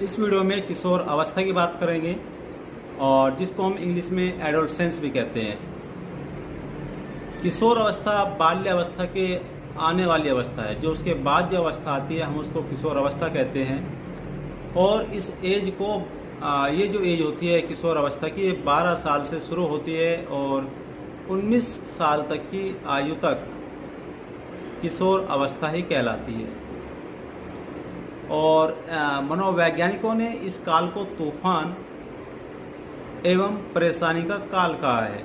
इस वीडियो में किशोर अवस्था की बात करेंगे और जिसको हम इंग्लिश में एडोलसेंस भी कहते हैं। किशोर अवस्था बाल्य अवस्था के आने वाली अवस्था है। जो उसके बाद जो अवस्था आती है हम उसको किशोर अवस्था कहते हैं। और इस एज को ये जो एज होती है किशोर अवस्था की, ये 12 साल से शुरू होती है और 19 साल तक की आयु तक किशोर अवस्था ही कहलाती है। और मनोवैज्ञानिकों ने इस काल को तूफान एवं परेशानी का काल कहा है।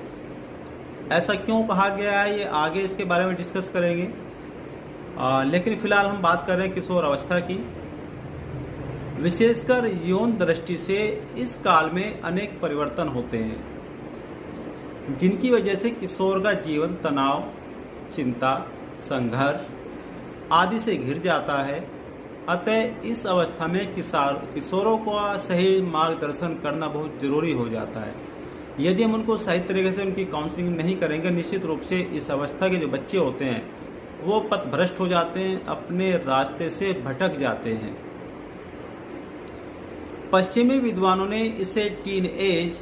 ऐसा क्यों कहा गया है ये आगे इसके बारे में डिस्कस करेंगे। लेकिन फिलहाल हम बात कर रहे हैं किशोर अवस्था की। विशेषकर यौन दृष्टि से इस काल में अनेक परिवर्तन होते हैं जिनकी वजह से किशोर का जीवन तनाव, चिंता, संघर्ष आदि से घिर जाता है। अतः इस अवस्था में किशोरों को सही मार्गदर्शन करना बहुत ज़रूरी हो जाता है। यदि हम उनको सही तरीके से उनकी काउंसलिंग नहीं करेंगे, निश्चित रूप से इस अवस्था के जो बच्चे होते हैं वो पथभ्रष्ट हो जाते हैं, अपने रास्ते से भटक जाते हैं। पश्चिमी विद्वानों ने इसे टीन एज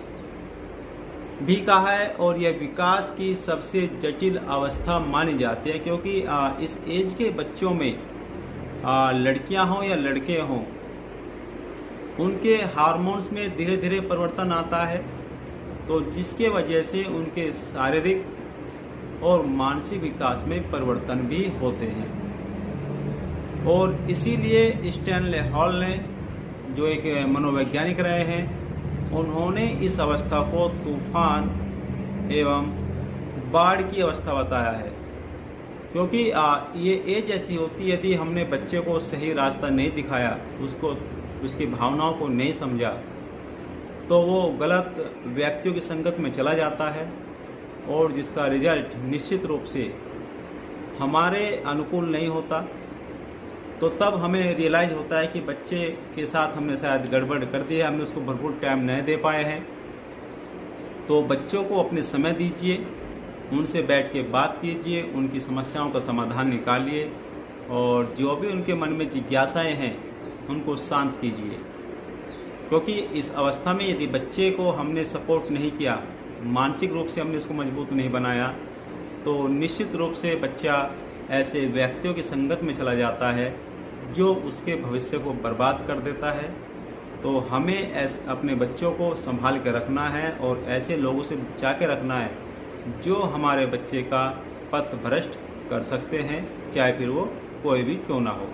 भी कहा है और यह विकास की सबसे जटिल अवस्था मानी जाती है, क्योंकि इस एज के बच्चों में लड़कियां हों या लड़के हों, उनके हार्मोन्स में धीरे धीरे परिवर्तन आता है, तो जिसके वजह से उनके शारीरिक और मानसिक विकास में परिवर्तन भी होते हैं। और इसीलिए स्टैनले हॉल ने, जो एक मनोवैज्ञानिक रहे हैं, उन्होंने इस अवस्था को तूफान एवं बाढ़ की अवस्था बताया है। क्योंकि ये एज ऐसी होती है, यदि हमने बच्चे को सही रास्ता नहीं दिखाया, उसकी भावनाओं को नहीं समझा, तो वो गलत व्यक्तियों की संगत में चला जाता है और जिसका रिजल्ट निश्चित रूप से हमारे अनुकूल नहीं होता। तो तब हमें रियलाइज़ होता है कि बच्चे के साथ हमने शायद गड़बड़ कर दी है, हमने उसको भरपूर टाइम नहीं दे पाए हैं। तो बच्चों को अपने समय दीजिए, उनसे बैठ के बात कीजिए, उनकी समस्याओं का समाधान निकालिए और जो भी उनके मन में जिज्ञासाएं हैं उनको शांत कीजिए। क्योंकि इस अवस्था में यदि बच्चे को हमने सपोर्ट नहीं किया, मानसिक रूप से हमने उसको मजबूत नहीं बनाया, तो निश्चित रूप से बच्चा ऐसे व्यक्तियों की संगत में चला जाता है जो उसके भविष्य को बर्बाद कर देता है। तो हमें अपने बच्चों को संभाल के रखना है और ऐसे लोगों से बचा के रखना है जो हमारे बच्चे का पथ भ्रष्ट कर सकते हैं, चाहे फिर वो कोई भी क्यों ना हो।